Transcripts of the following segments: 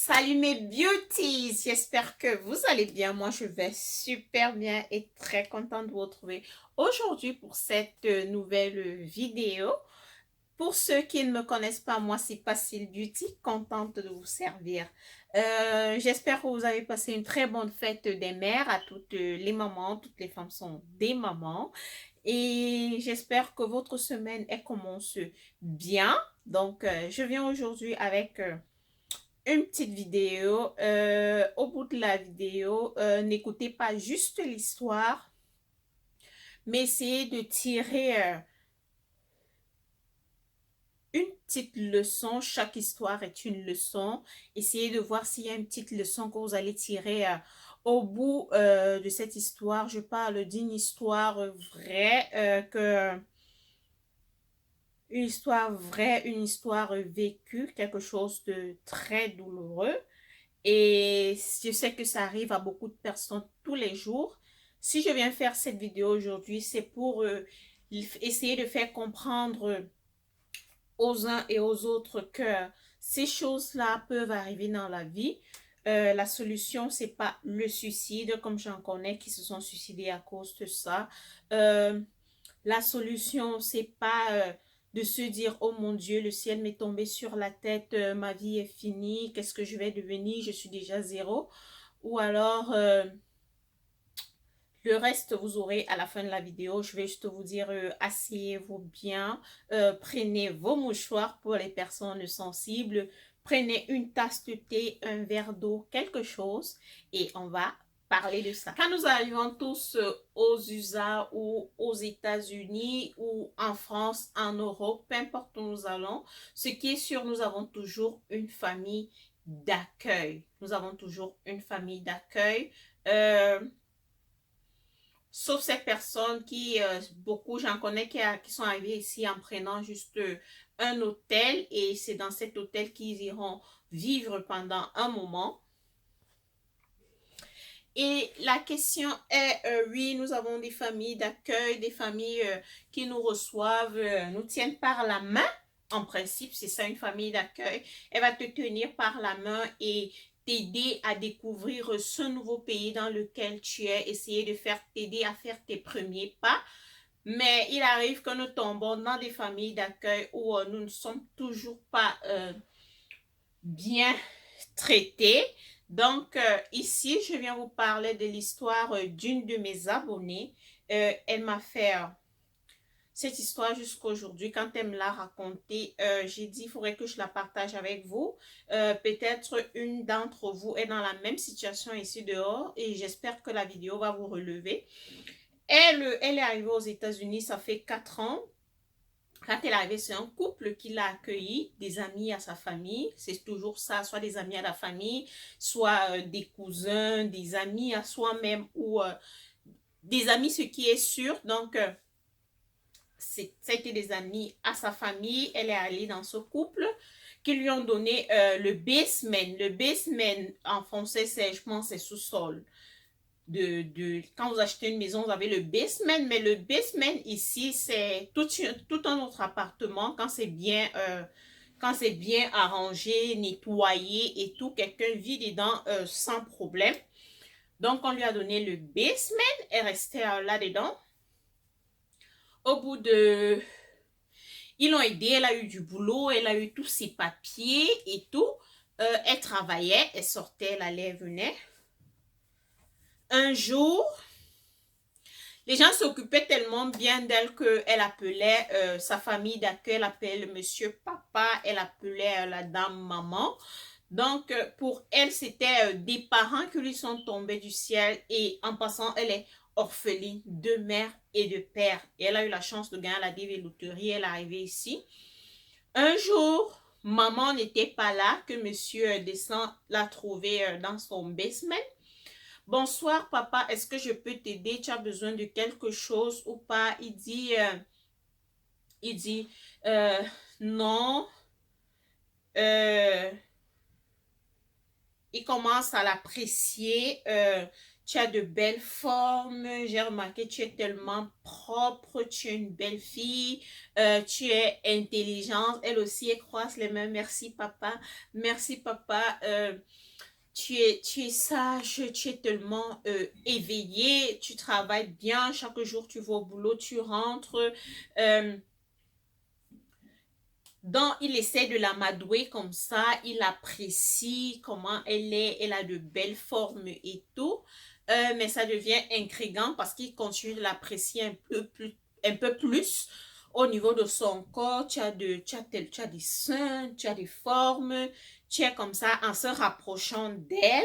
Salut mes beauties, j'espère que vous allez bien. Moi, je vais super bien et très contente de vous retrouver aujourd'hui pour cette nouvelle vidéo. Pour ceux qui ne me connaissent pas, moi, c'est Facile Beauty, contente de vous servir. J'espère que vous avez passé une très bonne fête des mères à toutes les mamans. Toutes les femmes sont des mamans. Et j'espère que votre semaine, elle commence bien. Donc, je viens aujourd'hui avec une petite vidéo. Au bout de la vidéo, n'écoutez pas juste l'histoire, mais essayez de tirer une petite leçon. Chaque histoire est une leçon. Essayez de voir s'il y a une petite leçon que vous allez tirer au bout de cette histoire. Je parle d'une histoire vraie, une histoire vraie, une histoire vécue, quelque chose de très douloureux. Et je sais que ça arrive à beaucoup de personnes tous les jours. Si je viens faire cette vidéo aujourd'hui, c'est pour essayer de faire comprendre aux uns et aux autres que ces choses-là peuvent arriver dans la vie. La solution, c'est pas le suicide, comme j'en connais qui se sont suicidés à cause de ça. Euh, la solution, c'est pas de se dire, oh mon Dieu, le ciel m'est tombé sur la tête, ma vie est finie, qu'est-ce que je vais devenir, je suis déjà zéro. Ou alors, le reste, vous aurez à la fin de la vidéo. Je vais juste vous dire, asseyez-vous bien, prenez vos mouchoirs pour les personnes sensibles, prenez une tasse de thé, un verre d'eau, quelque chose, et on va parler de ça. Quand nous arrivons tous aux USA ou aux États-Unis ou en France, en Europe, peu importe où nous allons, ce qui est sûr, nous avons toujours une famille d'accueil. Nous avons toujours une famille d'accueil. Euh, Sauf ces personnes qui, beaucoup, j'en connais qui sont arrivés ici en prenant juste un hôtel et c'est dans cet hôtel qu'ils iront vivre pendant un moment. Et la question est, oui, nous avons des familles d'accueil, des familles qui nous reçoivent, nous tiennent par la main. En principe, c'est ça une famille d'accueil. Elle va te tenir par la main et t'aider à découvrir ce nouveau pays dans lequel tu es, essayer de faire t'aider à faire tes premiers pas. Mais il arrive que nous tombons dans des familles d'accueil où nous ne sommes toujours pas bien traités. Donc, ici, je viens vous parler de l'histoire d'une de mes abonnées. Elle m'a fait cette histoire jusqu'à aujourd'hui. Quand elle me l'a racontée, j'ai dit, il faudrait que je la partage avec vous. Peut-être une d'entre vous est dans la même situation ici dehors et j'espère que la vidéo va vous relever. Elle est arrivée aux États-Unis, ça fait 4 ans. Quand elle est arrivée, c'est un couple qui l'a accueilli, des amis à sa famille. C'est toujours ça, soit des amis à la famille, soit des cousins, des amis à soi-même ou des amis, ce qui est sûr. Donc, ça a été des amis à sa famille. Elle est allée dans ce couple qui lui ont donné le basement. Le basement, en français, c'est, je pense, c'est sous-sol. Quand vous achetez une maison, vous avez le basement, mais le basement ici, c'est tout un autre appartement quand c'est bien arrangé, nettoyé et tout, quelqu'un vit dedans sans problème. Donc, on lui a donné le basement, elle restait là-dedans. Au bout de... Ils l'ont aidé, elle a eu du boulot, elle a eu tous ses papiers et tout. Elle travaillait, elle sortait, elle allait, elle venait. Un jour, les gens s'occupaient tellement bien d'elle qu'elle appelait sa famille d'accueil, elle appelait monsieur papa, elle appelait la dame maman. Donc, pour elle, c'était des parents qui lui sont tombés du ciel et en passant, elle est orpheline de mère et de père. Et elle a eu la chance de gagner la loterie, elle est arrivée ici. Un jour, maman n'était pas là, que monsieur descend l'a trouvée dans son basement. Bonsoir papa, est-ce que je peux t'aider? Tu as besoin de quelque chose ou pas? Il dit non. Euh, il commence à l'apprécier. Tu as de belles formes. J'ai remarqué, tu es tellement propre. Tu es une belle fille. Tu es intelligente. Elle aussi, elle croise les mains. Merci, papa. Merci, papa. Tu es sage, tu es tellement éveillé, tu travailles bien, chaque jour tu vas au boulot, tu rentres. Euh, donc, il essaie de l'amadouer comme ça, il apprécie comment elle est, elle a de belles formes et tout. Mais ça devient intriguant parce qu'il continue de l'apprécier un peu plus au niveau de son corps. Tu as des seins, tu as des formes, tu es comme ça en se rapprochant d'elle.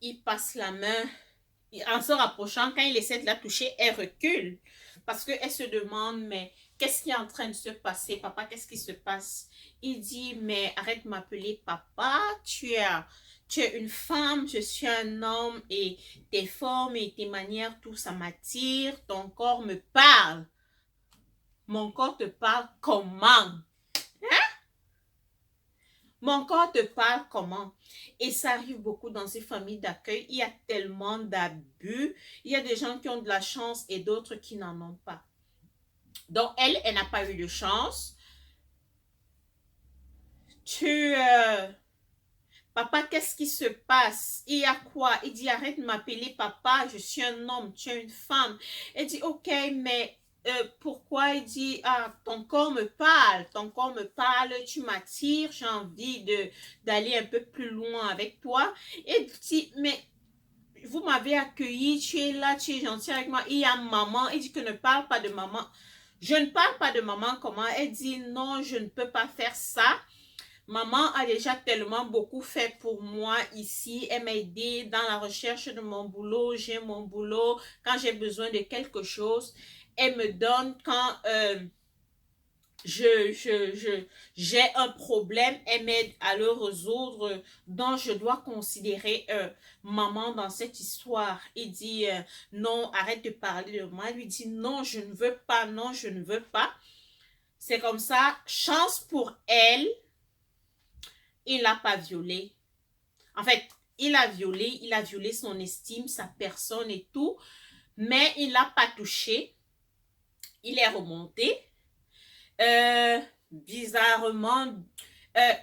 Il passe la main, en se rapprochant, quand il essaie de la toucher, elle recule. Parce qu'elle se demande, mais qu'est-ce qui est en train de se passer, papa, qu'est-ce qui se passe? Il dit, mais arrête de m'appeler papa, tu es une femme, je suis un homme, et tes formes et tes manières, tout ça m'attire, ton corps me parle. Mon corps te parle comment? Mon corps te parle comment? Et ça arrive beaucoup dans ces familles d'accueil. Il y a tellement d'abus. Il y a des gens qui ont de la chance et d'autres qui n'en ont pas. Donc, elle n'a pas eu de chance. Tu, papa, qu'est-ce qui se passe? Il y a quoi? Il dit, arrête de m'appeler papa, je suis un homme, tu es une femme. Elle dit, ok, mais pourquoi? Il dit, ah, ton corps me parle, tu m'attires, j'ai envie d'aller un peu plus loin avec toi. Et dit, mais vous m'avez accueilli, tu es là, tu es gentil avec moi. Il y a maman, il dit que ne parle pas de maman. Je ne parle pas de maman, comment? Elle dit, non, je ne peux pas faire ça. Maman a déjà tellement beaucoup fait pour moi ici. Elle m'a aidé dans la recherche de mon boulot. J'ai mon boulot. Quand j'ai besoin de quelque chose, elle me donne quand j'ai un problème. Elle m'aide à le résoudre. Donc, je dois considérer maman dans cette histoire. Il dit non, arrête de parler de moi. Elle lui dit non, je ne veux pas. Non, je ne veux pas. C'est comme ça. Chance pour elle. Il l'a pas violé. En fait, il a violé son estime, sa personne et tout, mais il l'a pas touché. Il est remonté. Bizarrement,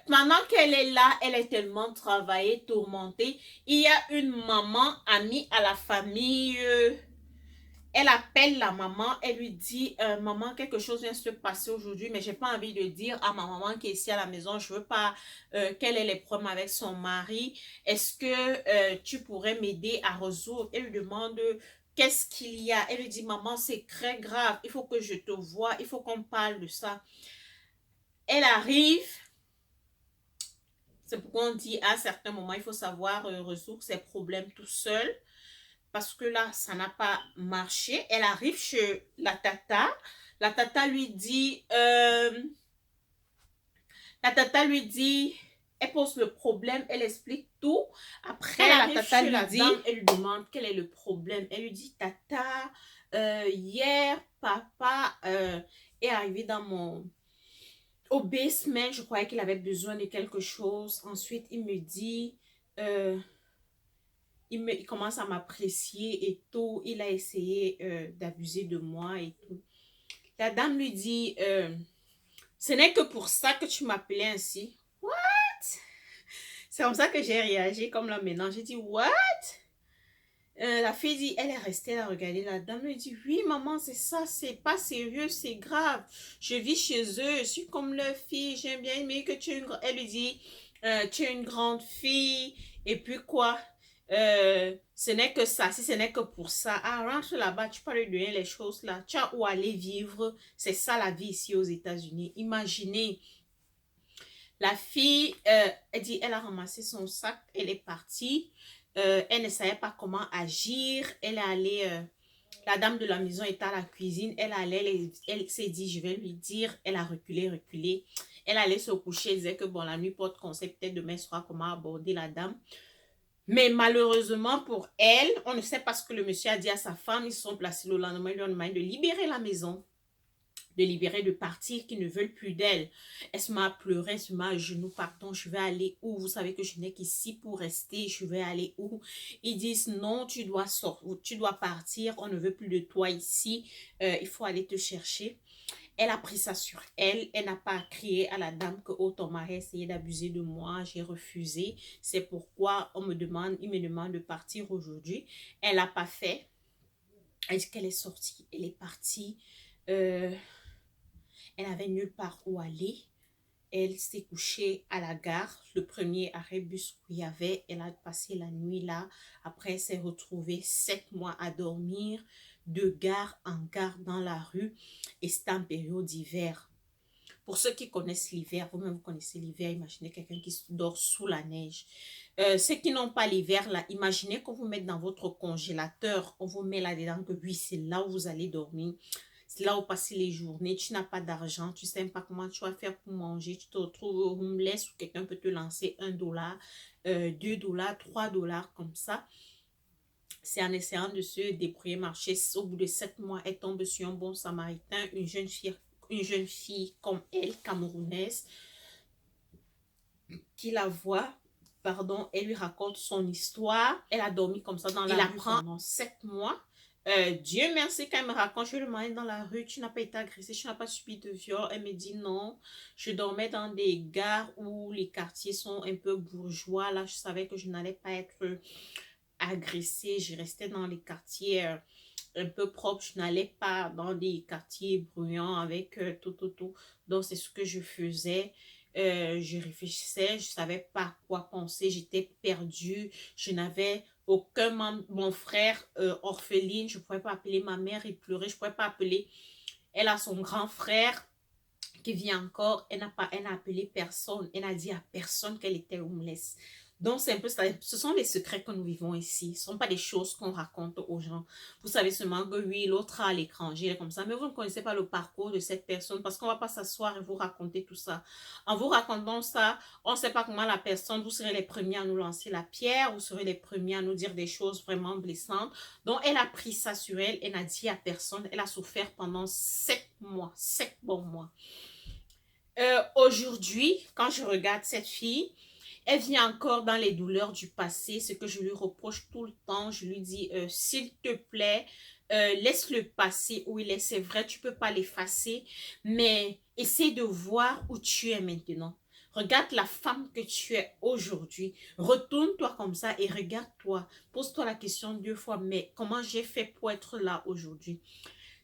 pendant qu'elle est là, elle est tellement travaillée, tourmentée. Il y a une maman amie à la famille. Elle appelle la maman, elle lui dit, maman, quelque chose vient se passer aujourd'hui, mais j'ai pas envie de dire à ma maman qui est ici à la maison, je veux pas qu'elle ait les problèmes avec son mari. Est-ce que tu pourrais m'aider à résoudre? Elle lui demande, qu'est-ce qu'il y a? Elle lui dit, maman, c'est très grave, il faut que je te voie, il faut qu'on parle de ça. Elle arrive, c'est pourquoi on dit à certains moments, il faut savoir résoudre ses problèmes tout seul. Parce que là, ça n'a pas marché. Elle arrive chez la tata. La tata lui dit, elle pose le problème, elle explique tout. Après, la tata lui dit, elle lui demande quel est le problème. Elle lui dit, tata, hier, papa est arrivé dans au basement. Je croyais qu'il avait besoin de quelque chose. Ensuite, il me dit, il commence à m'apprécier et tout. Il a essayé d'abuser de moi et tout. La dame lui dit, ce n'est que pour ça que tu m'appelais ainsi. What? C'est comme ça que j'ai réagi comme là maintenant. J'ai dit, what? La fille dit, elle est restée là, regarder. La dame lui dit, oui, maman, c'est ça, c'est pas sérieux, c'est grave. Je vis chez eux, je suis comme leur fille, j'aime bien aimer que tu es une... Elle lui dit, tu es une grande fille, et puis quoi? Ce n'est que ça, si ce n'est que pour ça, ah, rentre là-bas, tu peux lui donner les choses là, tu as où aller vivre, c'est ça la vie ici aux États-Unis. Imaginez, la fille, elle dit, elle a ramassé son sac, elle est partie, elle ne savait pas comment agir, elle est allée, la dame de la maison était à la cuisine, elle s'est dit, je vais lui dire, elle a reculé, elle allait se coucher, elle disait que bon, la nuit porte conseil, peut-être demain soir comment aborder la dame. Mais malheureusement pour elle, on ne sait pas ce que le monsieur a dit à sa femme. Ils se sont placés le lendemain, ils lui ont demandé de libérer la maison. de libérer, de partir, qui ne veulent plus d'elle. Elle se met à pleurer, elle se met à genoux, pardon, je vais aller où? Vous savez que je n'ai qu'ici pour rester, je vais aller où? Ils disent non, tu dois sortir, tu dois partir, on ne veut plus de toi ici, il faut aller te chercher. Elle a pris ça sur elle. Elle n'a pas crié à la dame que oh, ton mari a essayé d'abuser de moi. J'ai refusé. C'est pourquoi il me demande de partir aujourd'hui. Elle n'a pas fait. Elle dit qu'elle est sortie. Elle est partie. Euh, elle n'avait nulle part où aller. Elle s'est couchée à la gare, le premier arrêt bus où il y avait. Elle a passé la nuit là. Après, elle s'est retrouvée 7 mois à dormir de gare en gare dans la rue. Et c'était en période d'hiver. Pour ceux qui connaissent l'hiver, vous-même vous connaissez l'hiver, imaginez quelqu'un qui dort sous la neige. Ceux qui n'ont pas l'hiver, là, imaginez qu'on vous mette dans votre congélateur, on vous met là-dedans que oui, c'est là où vous allez dormir. C'est là où passer les journées, tu n'as pas d'argent, tu ne sais pas comment tu vas faire pour manger, tu te retrouves homeless ou quelqu'un peut te lancer $1, $2, $3 comme ça. C'est en essayant de se débrouiller, marcher. Au bout de 7 mois, elle tombe sur un bon samaritain, une jeune fille comme elle, camerounaise, qui la voit, pardon, elle lui raconte son histoire. Elle a dormi comme ça dans la rue pendant 7 mois. Dieu merci, quand elle me raconte, je lui demande dans la rue, tu n'as pas été agressée, tu n'as pas subi de viol. Elle me dit non, je dormais dans des gares où les quartiers sont un peu bourgeois. Là, je savais que je n'allais pas être agressée. Je restais dans les quartiers un peu propres. Je n'allais pas dans des quartiers bruyants avec tout. Donc, c'est ce que je faisais. Je réfléchissais, je savais pas quoi penser, j'étais perdue, je n'avais aucun membre, mon frère orpheline, je ne pouvais pas appeler ma mère, il pleurait, je ne pouvais pas appeler, elle a son grand frère qui vit encore, elle n'a appelé personne, elle n'a dit à personne qu'elle était homeless. Donc, c'est un peu ça. Ce sont les secrets que nous vivons ici. Ce ne sont pas des choses qu'on raconte aux gens. Vous savez seulement que oui, l'autre à l'étranger, il est comme ça. Mais vous ne connaissez pas le parcours de cette personne parce qu'on ne va pas s'asseoir et vous raconter tout ça. En vous racontant ça, on ne sait pas comment la personne, vous serez les premiers à nous lancer la pierre, vous serez les premiers à nous dire des choses vraiment blessantes. Donc, elle a pris ça sur elle, elle n'a dit à personne. Elle a souffert pendant 7 mois, 7 bons mois. Aujourd'hui, quand je regarde cette fille, elle vit encore dans les douleurs du passé, ce que je lui reproche tout le temps. Je lui dis, s'il te plaît, laisse le passé où il est. C'est vrai, tu ne peux pas l'effacer, mais essaie de voir où tu es maintenant. Regarde la femme que tu es aujourd'hui. Retourne-toi comme ça et regarde-toi. Pose-toi la question 2 fois, mais comment j'ai fait pour être là aujourd'hui?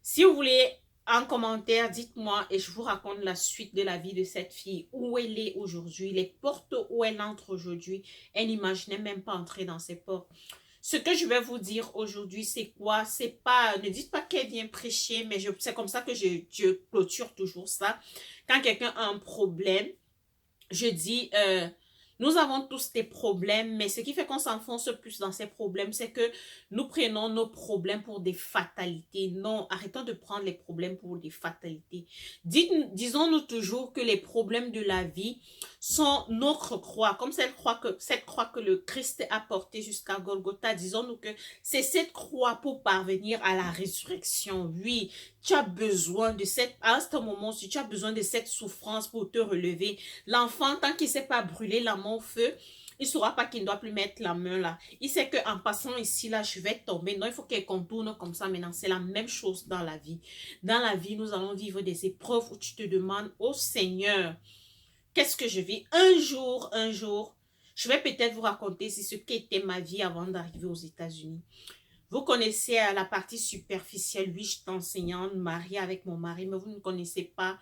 Si vous voulez en commentaire, dites-moi et je vous raconte la suite de la vie de cette fille, où elle est aujourd'hui, les portes où elle entre aujourd'hui. Elle n'imaginait même pas entrer dans ces portes. Ce que je vais vous dire aujourd'hui, c'est quoi? C'est pas, ne dites pas qu'elle vient prêcher, mais c'est comme ça que je clôture toujours ça. Quand quelqu'un a un problème, je dis, nous avons tous des problèmes, mais ce qui fait qu'on s'enfonce plus dans ces problèmes, c'est que nous prenons nos problèmes pour des fatalités. Non, arrêtons de prendre les problèmes pour des fatalités. Disons-nous toujours que les problèmes de la vie sont notre croix, comme cette croix que le Christ a portée jusqu'à Golgotha. Disons-nous que c'est cette croix pour parvenir à la résurrection. Oui, tu as besoin de à ce moment-ci, tu as besoin de cette souffrance pour te relever. L'enfant, tant qu'il ne s'est pas brûlé la main au feu, il ne saura pas qu'il ne doit plus mettre la main là. Il sait qu'en passant ici, là, je vais tomber. Non, il faut qu'il contourne comme ça maintenant. C'est la même chose dans la vie. Dans la vie, nous allons vivre des épreuves où tu te demandes, oh Seigneur, qu'est-ce que je vis? Un jour, je vais peut-être vous raconter ce qu'était ma vie avant d'arriver aux États-Unis. Vous connaissez la partie superficielle. Oui, je suis enseignante, mariée avec mon mari, mais vous ne connaissez pas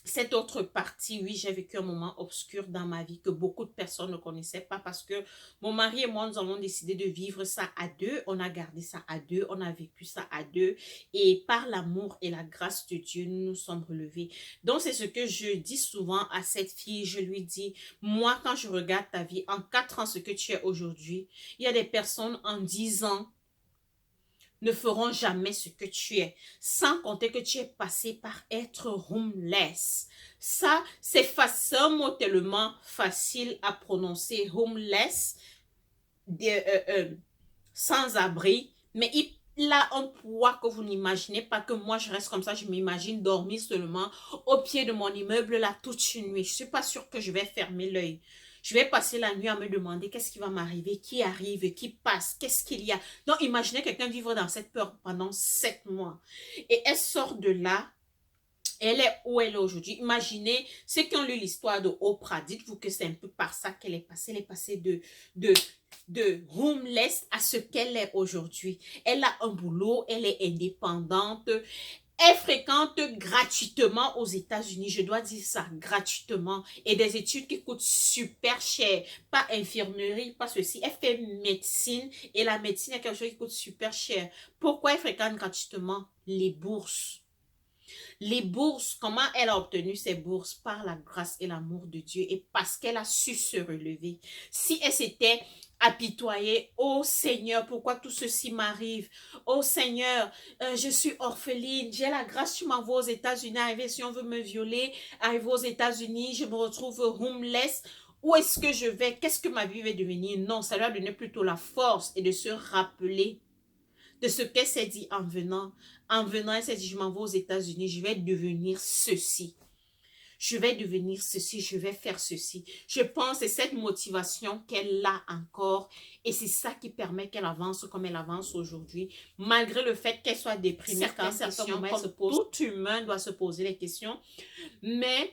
cette autre partie. Oui, j'ai vécu un moment obscur dans ma vie que beaucoup de personnes ne connaissaient pas parce que mon mari et moi, nous avons décidé de vivre ça à deux. On a gardé ça à deux, on a vécu ça à deux et par l'amour et la grâce de Dieu, nous nous sommes relevés. Donc, c'est ce que je dis souvent à cette fille. Je lui dis, moi, quand je regarde ta vie, en 4 ans, ce que tu es aujourd'hui, il y a des personnes en 10 ans ne feront jamais ce que tu es, sans compter que tu es passé par être homeless. Ça, c'est un mot tellement facile à prononcer, homeless, sans abri, mais a un poids que vous n'imaginez pas, que moi je reste comme ça, je m'imagine dormir seulement au pied de mon immeuble là toute une nuit. Je suis pas sûre que je vais fermer l'œil. Je vais passer la nuit à me demander qu'est-ce qui va m'arriver, qui arrive, qui passe, qu'est-ce qu'il y a. Donc imaginez quelqu'un vivre dans cette peur pendant 7 mois. Et elle sort de là. Elle est où elle est aujourd'hui. Imaginez ceux qui ont lu l'histoire de Oprah. Dites-vous que c'est un peu par ça qu'elle est passée. Elle est passée de, de homeless à ce qu'elle est aujourd'hui. Elle a un boulot, elle est indépendante. Elle fréquente gratuitement aux États-Unis. Je dois dire ça, gratuitement. Et des études qui coûtent super cher. Pas infirmerie, pas ceci. Elle fait médecine. Et la médecine est quelque chose qui coûte super cher. Pourquoi elle fréquente gratuitement? Les bourses. Les bourses, comment elle a obtenu ces bourses? Par la grâce et l'amour de Dieu et parce qu'elle a su se relever. Si elle s'était apitoyée, oh Seigneur, pourquoi tout ceci m'arrive? Oh Seigneur, je suis orpheline, j'ai la grâce, tu m'envoies aux États-Unis, arriver si on veut me violer, arriver aux États-Unis, je me retrouve homeless. Où est-ce que je vais? Qu'est-ce que ma vie va devenir? Non, ça lui a donné plutôt la force et de se rappeler de ce qu'elle s'est dit en venant. En venant, elle s'est dit, je m'en vais aux États-Unis, je vais devenir ceci. Je vais devenir ceci, je vais faire ceci. Je pense que c'est cette motivation qu'elle a encore et c'est ça qui permet qu'elle avance comme elle avance aujourd'hui. Malgré le fait qu'elle soit déprimée, quand certains moments, elle se pose, tout humain doit se poser les questions. Mais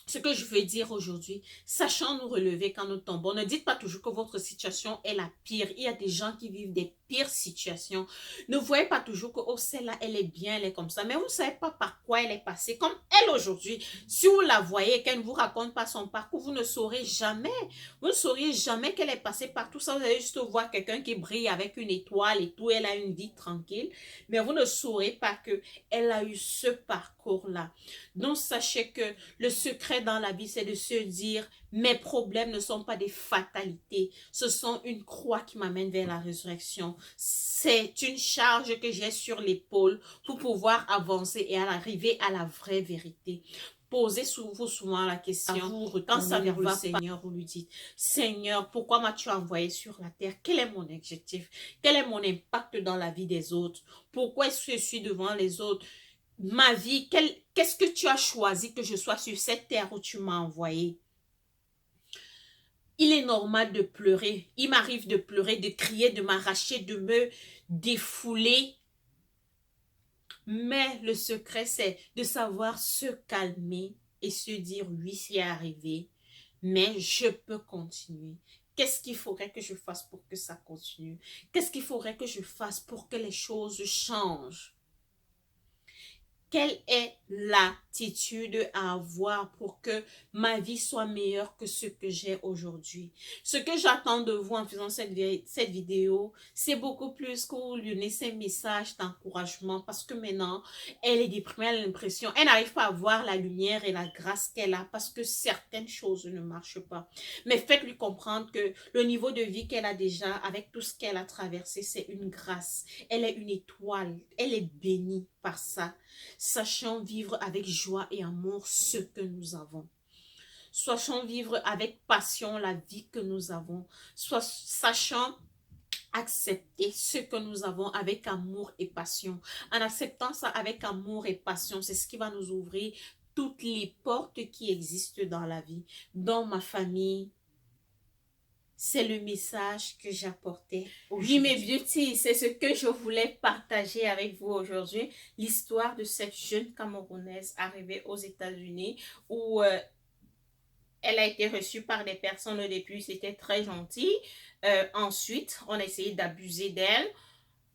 ce que je veux dire aujourd'hui, sachant nous relever quand nous tombons, ne dites pas toujours que votre situation est la pire. Il y a des gens qui vivent des pires situations. Ne voyez pas toujours que, oh, celle-là, elle est bien, elle est comme ça. Mais vous ne savez pas par quoi elle est passée. Comme elle aujourd'hui, si vous la voyez, qu'elle ne vous raconte pas son parcours, vous ne saurez jamais. Vous ne sauriez jamais qu'elle est passée par tout ça. Vous allez juste voir quelqu'un qui brille avec une étoile et tout. Elle a une vie tranquille. Mais vous ne saurez pas qu'elle a eu ce parcours-là. Donc, sachez que le secret dans la vie, c'est de se dire, mes problèmes ne sont pas des fatalités. Ce sont une croix qui m'amène vers la résurrection. C'est une charge que j'ai sur l'épaule pour pouvoir avancer et arriver à la vraie vérité. Posez-vous souvent la question, quand ça ne va pas, Seigneur, vous lui dites, Seigneur, pourquoi m'as-tu envoyé sur la terre? Quel est mon objectif? Quel est mon impact dans la vie des autres? Pourquoi est-ce que je suis devant les autres? Ma vie, qu'est-ce que tu as choisi que je sois sur cette terre où tu m'as envoyé? Il est normal de pleurer. Il m'arrive de pleurer, de crier, de m'arracher, de me défouler. Mais le secret, c'est de savoir se calmer et se dire, oui, c'est arrivé, mais je peux continuer. Qu'est-ce qu'il faudrait que je fasse pour que ça continue? Qu'est-ce qu'il faudrait que je fasse pour que les choses changent? Quelle est l'attitude à avoir pour que ma vie soit meilleure que ce que j'ai aujourd'hui? Ce que j'attends de vous en faisant cette vidéo, c'est beaucoup plus que vous lui laissez un message d'encouragement parce que maintenant, elle est déprimée, elle a l'impression, elle n'arrive pas à voir la lumière et la grâce qu'elle a parce que certaines choses ne marchent pas. Mais faites-lui comprendre que le niveau de vie qu'elle a déjà, avec tout ce qu'elle a traversé, c'est une grâce. Elle est une étoile, elle est bénie par ça. Sachons vivre avec joie et amour ce que nous avons. Sachons vivre avec passion la vie que nous avons. Sachons accepter ce que nous avons avec amour et passion. En acceptant ça avec amour et passion, c'est ce qui va nous ouvrir toutes les portes qui existent dans la vie. Dans ma famille, c'est le message que j'apportais aujourd'hui. Oui, mes beauty, c'est ce que je voulais partager avec vous aujourd'hui. L'histoire de cette jeune Camerounaise arrivée aux États-Unis où elle a été reçue par des personnes au début, c'était très gentil. Ensuite, on a essayé d'abuser d'elle.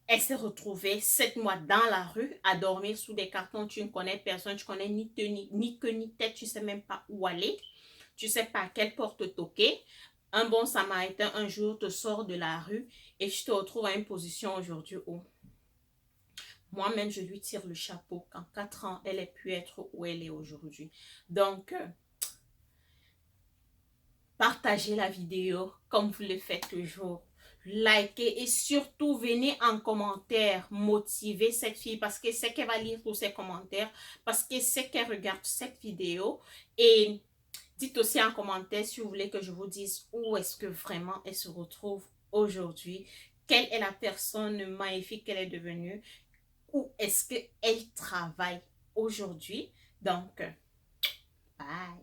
Elle s'est retrouvée 7 mois dans la rue à dormir sous des cartons. Tu ne connais personne, tu connais ni queue ni tête, tu ne sais même pas où aller. Tu ne sais pas à quelle porte toquer. Un bon samaritain un jour te sort de la rue et je te retrouve à une position aujourd'hui où moi-même je lui tire le chapeau qu'en 4 ans elle ait pu être où elle est aujourd'hui. Donc, partagez la vidéo comme vous le faites toujours. Likez et surtout venez en commentaire motiver cette fille parce que c'est qu'elle va lire tous ses commentaires, parce que c'est qu'elle regarde cette vidéo et dites aussi en commentaire si vous voulez que je vous dise où est-ce que vraiment elle se retrouve aujourd'hui. quelle est la personne magnifique qu'elle est devenue, où est-ce qu'elle travaille aujourd'hui. Donc, bye.